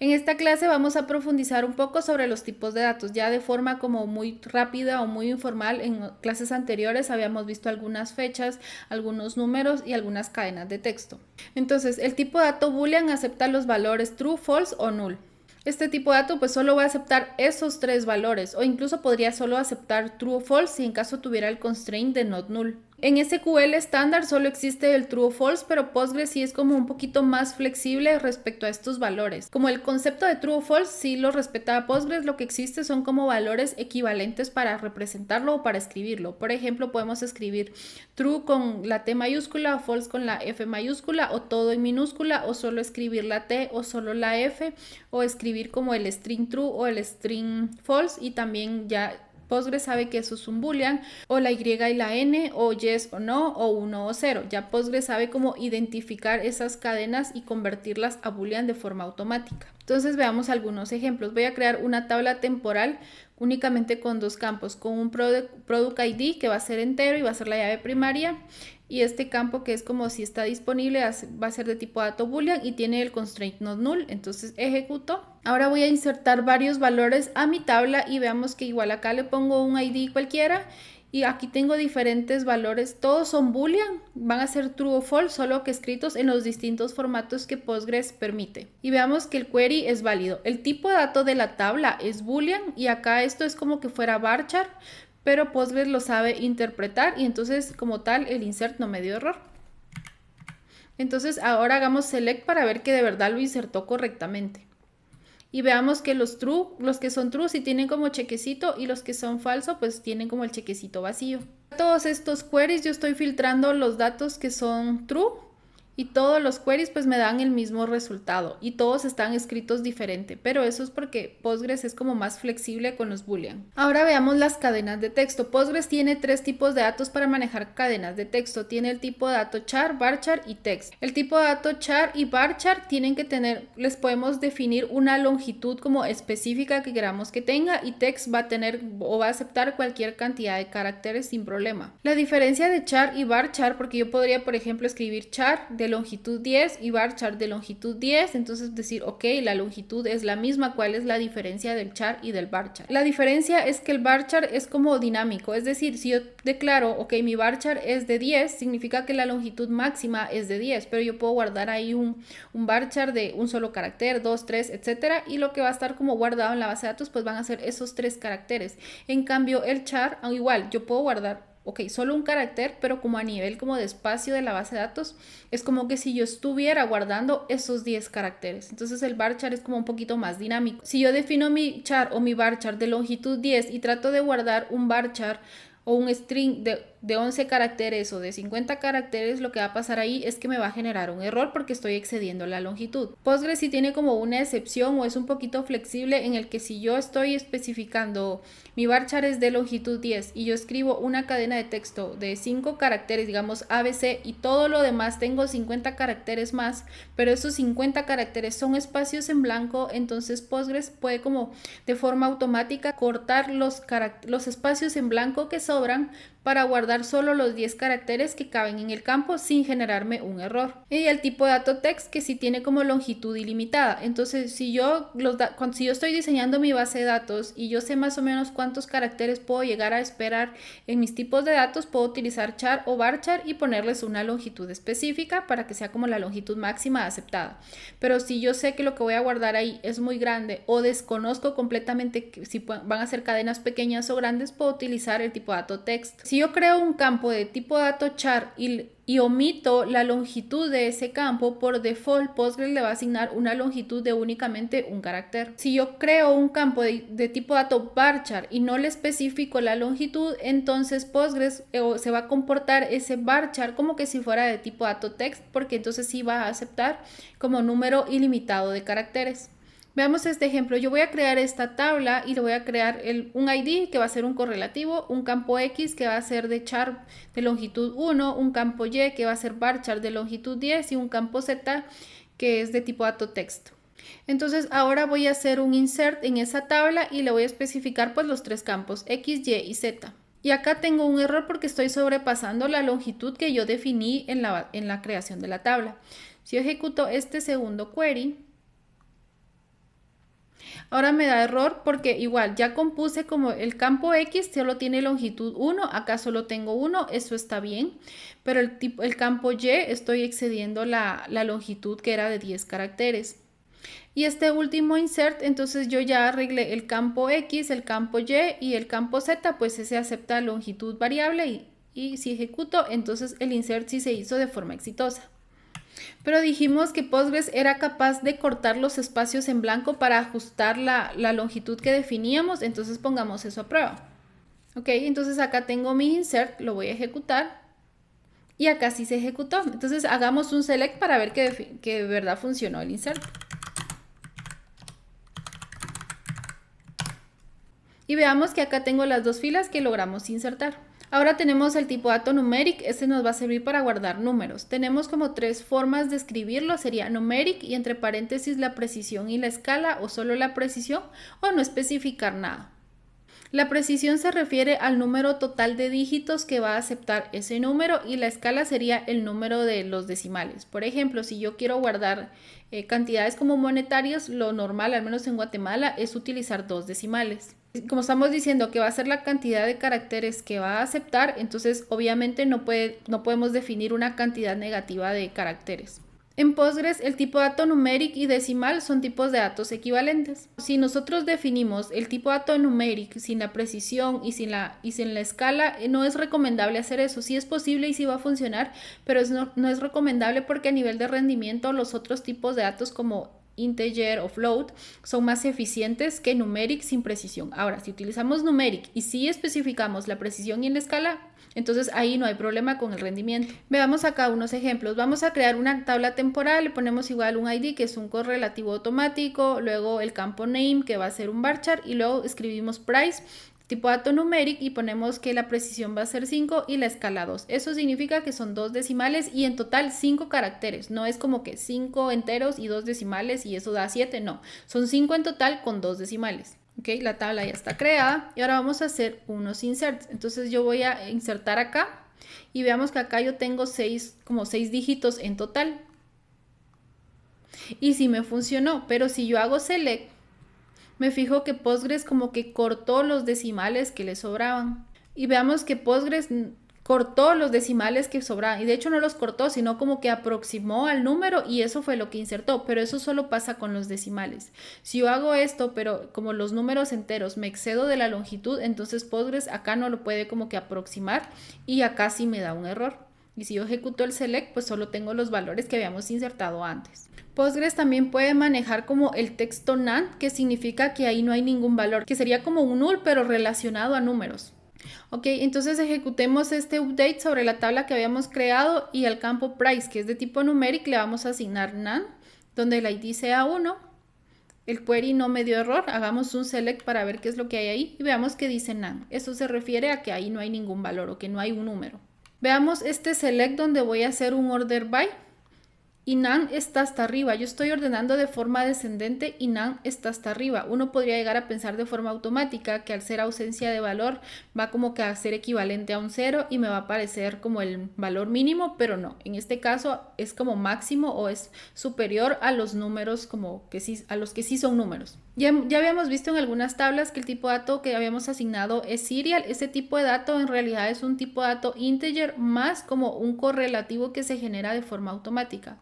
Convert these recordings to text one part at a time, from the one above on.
En esta clase vamos a profundizar un poco sobre los tipos de datos, ya de forma como muy rápida o muy informal. En clases anteriores habíamos visto algunas fechas, algunos números y algunas cadenas de texto. Entonces, el tipo de dato boolean acepta los valores true, false o null. Este tipo de dato pues solo va a aceptar esos tres valores, o incluso podría solo aceptar true o false si en caso tuviera el constraint de not null. En SQL estándar solo existe el true o false, pero Postgres sí es como un poquito más flexible respecto a estos valores. Como el concepto de true o false sí lo respeta Postgres, lo que existe son como valores equivalentes para representarlo o para escribirlo. Por ejemplo, podemos escribir true con la T mayúscula o false con la F mayúscula, o todo en minúscula, o solo escribir la T o solo la F, o escribir como el string true o el string false, y también ya Postgres sabe que eso es un boolean, o la Y y la N, o yes o no, o 1 o 0. Ya Postgres sabe cómo identificar esas cadenas y convertirlas a boolean de forma automática. Entonces veamos algunos ejemplos. Voy a crear una tabla temporal únicamente con dos campos, con un product ID que va a ser entero y va a ser la llave primaria, y este campo que es como si está disponible va a ser de tipo dato boolean y tiene el constraint not null. Entonces ejecuto. Ahora voy a insertar varios valores a mi tabla y veamos que igual acá le pongo un ID cualquiera y aquí tengo diferentes valores, todos son boolean, van a ser true o false, solo que escritos en los distintos formatos que Postgres permite. Y veamos que el query es válido. El tipo de dato de la tabla es boolean y acá esto es como que fuera varchar, pero Postgres lo sabe interpretar y entonces como tal el insert no me dio error. Entonces ahora hagamos select para ver que de verdad lo insertó correctamente. Y veamos que los que son true sí tienen como chequecito, y los que son falso pues tienen como el chequecito vacío. Todos estos queries yo estoy filtrando los datos que son true, y todos los queries pues me dan el mismo resultado y todos están escritos diferente, pero eso es porque Postgres es como más flexible con los boolean. Ahora veamos las cadenas de texto. Postgres tiene tres tipos de datos para manejar cadenas de texto. Tiene el tipo de dato char, varchar y text. El tipo de dato char y varchar tienen que tener, les podemos definir una longitud como específica que queramos que tenga, y text va a tener o va a aceptar cualquier cantidad de caracteres sin problema. La diferencia de char y varchar, porque yo podría por ejemplo escribir char de longitud 10 y varchar de longitud 10, entonces decir, ok, la longitud es la misma, ¿cuál es la diferencia del char y del varchar? La diferencia es que el varchar es como dinámico, es decir, si yo declaro, ok, mi varchar es de 10, significa que la longitud máxima es de 10, pero yo puedo guardar ahí un varchar de un solo carácter, 2, 3, etcétera, y lo que va a estar como guardado en la base de datos pues van a ser esos 3 caracteres. En cambio el char, igual, yo puedo guardar solo un carácter, pero como a nivel como de espacio de la base de datos, es como que si yo estuviera guardando esos 10 caracteres. Entonces el varchar es como un poquito más dinámico. Si yo defino mi char o mi varchar de longitud 10 y trato de guardar un varchar o un string de 11 caracteres o de 50 caracteres, lo que va a pasar ahí es que me va a generar un error porque estoy excediendo la longitud. Postgres sí tiene como una excepción, o es un poquito flexible, en el que si yo estoy especificando mi varchar es de longitud 10 y yo escribo una cadena de texto de 5 caracteres, digamos ABC, y todo lo demás tengo 50 caracteres más, pero esos 50 caracteres son espacios en blanco, entonces Postgres puede como de forma automática cortar los espacios en blanco que sobran para guardar solo los 10 caracteres que caben en el campo sin generarme un error. Y el tipo de dato text que sí tiene como longitud ilimitada. Entonces, si yo estoy diseñando mi base de datos y yo sé más o menos cuántos caracteres puedo llegar a esperar en mis tipos de datos, puedo utilizar char o varchar y ponerles una longitud específica para que sea como la longitud máxima aceptada. Pero si yo sé que lo que voy a guardar ahí es muy grande o desconozco completamente si van a ser cadenas pequeñas o grandes, puedo utilizar el tipo de dato text. Si yo creo un campo de tipo dato char y omito la longitud de ese campo, por default Postgres le va a asignar una longitud de únicamente un carácter. Si yo creo un campo de tipo dato varchar y no le especifico la longitud, entonces Postgres se va a comportar ese varchar como que si fuera de tipo dato text, porque entonces sí va a aceptar como número ilimitado de caracteres. Veamos este ejemplo. Yo voy a crear esta tabla y le voy a crear un ID que va a ser un correlativo, un campo X que va a ser de char de longitud 1, un campo Y que va a ser varchar de longitud 10 y un campo Z que es de tipo dato text. Entonces ahora voy a hacer un insert en esa tabla y le voy a especificar pues los 3 campos X, Y y Z. Y acá tengo un error porque estoy sobrepasando la longitud que yo definí en la creación de la tabla. Si yo ejecuto este segundo query, Ahora me da error porque igual ya compuse como el campo X solo tiene longitud 1, acá solo tengo 1, eso está bien, pero el campo Y estoy excediendo la longitud que era de 10 caracteres. Y este último insert, entonces yo ya arreglé el campo X, el campo Y y el campo Z, pues ese acepta longitud variable y si ejecuto, entonces el insert sí se hizo de forma exitosa. Pero dijimos que Postgres era capaz de cortar los espacios en blanco para ajustar la longitud que definíamos, entonces pongamos eso a prueba. Ok, entonces acá tengo mi insert, lo voy a ejecutar y acá sí se ejecutó. Entonces hagamos un select para ver que de verdad funcionó el insert. Y veamos que acá tengo las dos filas que logramos insertar. Ahora tenemos el tipo dato numeric, este nos va a servir para guardar números. Tenemos como tres formas de escribirlo, sería numeric y entre paréntesis la precisión y la escala o solo la precisión o no especificar nada. La precisión se refiere al número total de dígitos que va a aceptar ese número y la escala sería el número de los decimales. Por ejemplo, si yo quiero guardar cantidades como monetarios, lo normal, al menos en Guatemala, es utilizar 2 decimales. Como estamos diciendo que va a ser la cantidad de caracteres que va a aceptar, entonces obviamente no podemos definir una cantidad negativa de caracteres. En Postgres, el tipo dato numeric y decimal son tipos de datos equivalentes. Si nosotros definimos el tipo dato numeric sin la precisión y sin la escala, no es recomendable hacer eso. Sí es posible y sí va a funcionar, pero no es recomendable porque a nivel de rendimiento los otros tipos de datos como integer o float son más eficientes que numeric sin precisión. Ahora, si utilizamos numeric y sí especificamos la precisión y la escala, entonces ahí no hay problema con el rendimiento. Veamos acá unos ejemplos. Vamos a crear una tabla temporal, le ponemos igual un ID que es un correlativo automático, luego el campo name que va a ser un varchar y luego escribimos price, tipo dato numeric y ponemos que la precisión va a ser 5 y la escala 2. Eso significa que son 2 decimales y en total 5 caracteres. No es como que 5 enteros y 2 decimales y eso da 7, no. Son 5 en total con 2 decimales. Ok, la tabla ya está creada y ahora vamos a hacer unos inserts. Entonces yo voy a insertar acá y veamos que acá yo tengo 6 dígitos en total. Y sí me funcionó, pero si yo hago select, me fijo que Postgres como que cortó los decimales que le sobraban. Y veamos que Postgres cortó los decimales que sobraban. Y de hecho no los cortó, sino como que aproximó al número y eso fue lo que insertó. Pero eso solo pasa con los decimales. Si yo hago esto, pero como los números enteros me excedo de la longitud, entonces Postgres acá no lo puede como que aproximar y acá sí me da un error. Y si yo ejecuto el select, pues solo tengo los valores que habíamos insertado antes. Postgres también puede manejar como el texto NaN, que significa que ahí no hay ningún valor, que sería como un null pero relacionado a números. Ok, entonces ejecutemos este update sobre la tabla que habíamos creado y al campo price, que es de tipo numeric, le vamos a asignar NaN, donde el ID sea 1. El query no me dio error, hagamos un select para ver qué es lo que hay ahí y veamos que dice NaN. Eso se refiere a que ahí no hay ningún valor o que no hay un número. Veamos este select donde voy a hacer un order by. Y NaN está hasta arriba. Yo estoy ordenando de forma descendente y NaN está hasta arriba. Uno podría llegar a pensar de forma automática que al ser ausencia de valor va como que a ser equivalente a un 0 y me va a aparecer como el valor mínimo, pero no. En este caso es como máximo o es superior a los números como que sí, a los que sí son números. Ya habíamos visto en algunas tablas que el tipo de dato que habíamos asignado es serial. Ese tipo de dato en realidad es un tipo de dato integer más como un correlativo que se genera de forma automática.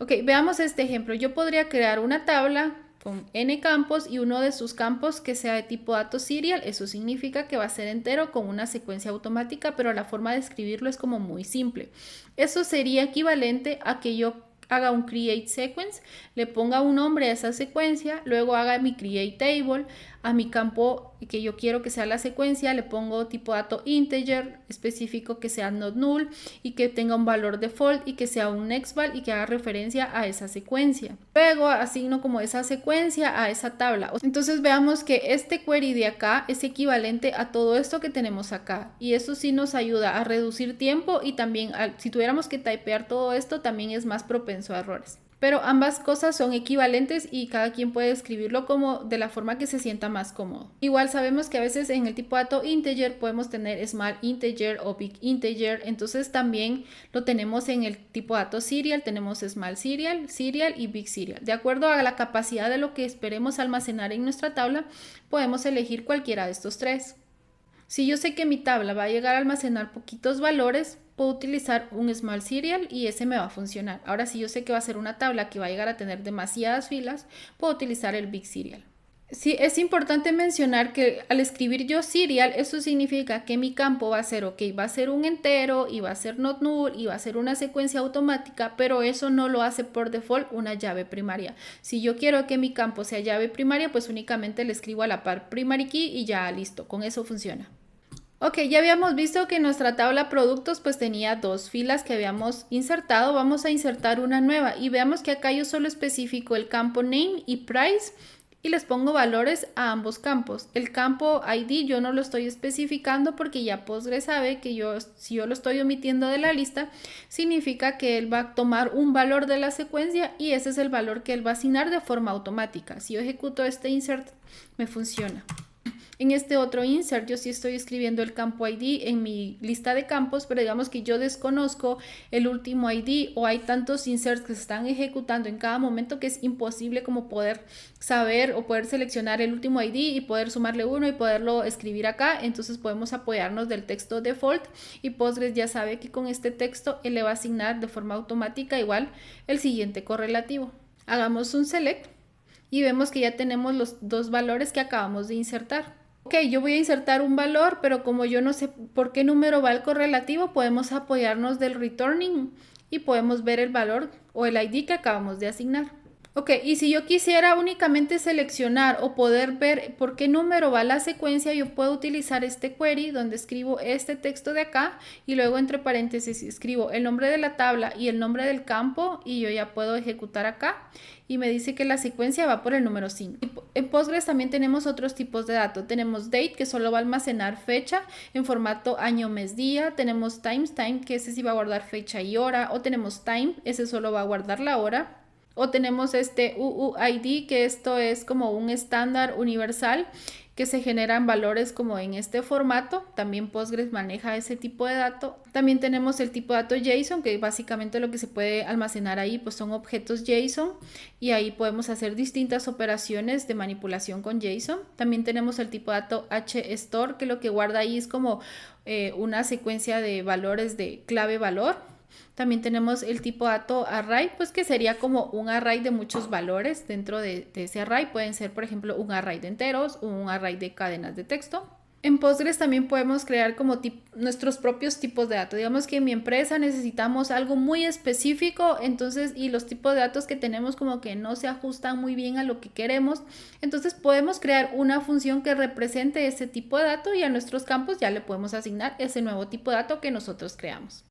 Ok, veamos este ejemplo. Yo podría crear una tabla con n campos y uno de sus campos que sea de tipo dato serial. Eso significa que va a ser entero con una secuencia automática, pero la forma de escribirlo es como muy simple. Eso sería equivalente a que yo haga un create sequence, le ponga un nombre a esa secuencia, luego haga mi create table, a mi campo que yo quiero que sea la secuencia, le pongo tipo dato integer, específico que sea not null y que tenga un valor default y que sea un nextval y que haga referencia a esa secuencia. Luego asigno como esa secuencia a esa tabla. Entonces veamos que este query de acá es equivalente a todo esto que tenemos acá y eso sí nos ayuda a reducir tiempo y también si tuviéramos que typear todo esto también es más propenso a errores. pero ambas cosas son equivalentes y cada quien puede escribirlo como de la forma que se sienta más cómodo. Igual sabemos que a veces en el tipo de dato integer podemos tener small integer o big integer, entonces también lo tenemos en el tipo de dato serial, tenemos small serial, serial y big serial. De acuerdo a la capacidad de lo que esperemos almacenar en nuestra tabla, podemos elegir cualquiera de estos tres. Si yo sé que mi tabla va a llegar a almacenar poquitos valores, puedo utilizar un small serial y ese me va a funcionar. Ahora, si yo sé que va a ser una tabla que va a llegar a tener demasiadas filas, puedo utilizar el big serial. Sí, es importante mencionar que al escribir yo serial, eso significa que mi campo va a ser, va a ser un entero y va a ser not null y va a ser una secuencia automática, pero eso no lo hace por default una llave primaria. Si yo quiero que mi campo sea llave primaria, pues únicamente le escribo a la par primary key y ya listo, con eso funciona. Ok, ya habíamos visto que nuestra tabla productos pues tenía dos filas que habíamos insertado. Vamos a insertar una nueva y veamos que acá yo solo especifico el campo name y price y les pongo valores a ambos campos. El campo ID yo no lo estoy especificando porque ya Postgres sabe que si yo lo estoy omitiendo de la lista, significa que él va a tomar un valor de la secuencia y ese es el valor que él va a asignar de forma automática. Si yo ejecuto este insert, me funciona. En este otro insert yo sí estoy escribiendo el campo ID en mi lista de campos, pero digamos que yo desconozco el último ID o hay tantos inserts que se están ejecutando en cada momento que es imposible como poder saber o poder seleccionar el último ID y poder sumarle uno y poderlo escribir acá. Entonces podemos apoyarnos del texto default y Postgres ya sabe que con este texto él le va a asignar de forma automática igual el siguiente correlativo. Hagamos un select y vemos que ya tenemos los dos valores que acabamos de insertar. Ok, yo voy a insertar un valor, pero como yo no sé por qué número va el correlativo, podemos apoyarnos del returning y podemos ver el valor o el ID que acabamos de asignar. Ok, y si yo quisiera únicamente seleccionar o poder ver por qué número va la secuencia, yo puedo utilizar este query donde escribo este texto de acá y luego entre paréntesis escribo el nombre de la tabla y el nombre del campo y yo ya puedo ejecutar acá y me dice que la secuencia va por el número 5. En Postgres también tenemos otros tipos de datos. Tenemos date, que solo va a almacenar fecha en formato año, mes, día. Tenemos time, que ese sí va a guardar fecha y hora. O tenemos time, ese solo va a guardar la hora. O tenemos este UUID, que esto es como un estándar universal que se generan valores como en este formato. También Postgres maneja ese tipo de dato. También tenemos el tipo de dato JSON, que básicamente lo que se puede almacenar ahí pues son objetos JSON y ahí podemos hacer distintas operaciones de manipulación con JSON. También tenemos el tipo de dato HStore, que lo que guarda ahí es como una secuencia de valores de clave-valor. También tenemos el tipo dato array, pues que sería como un array de muchos valores. Dentro de ese array pueden ser, por ejemplo, un array de enteros o un array de cadenas de texto. En Postgres también podemos crear como nuestros propios tipos de datos. Digamos que en mi empresa necesitamos algo muy específico, entonces, y los tipos de datos que tenemos como que no se ajustan muy bien a lo que queremos. Entonces podemos crear una función que represente ese tipo de dato y a nuestros campos ya le podemos asignar ese nuevo tipo de dato que nosotros creamos.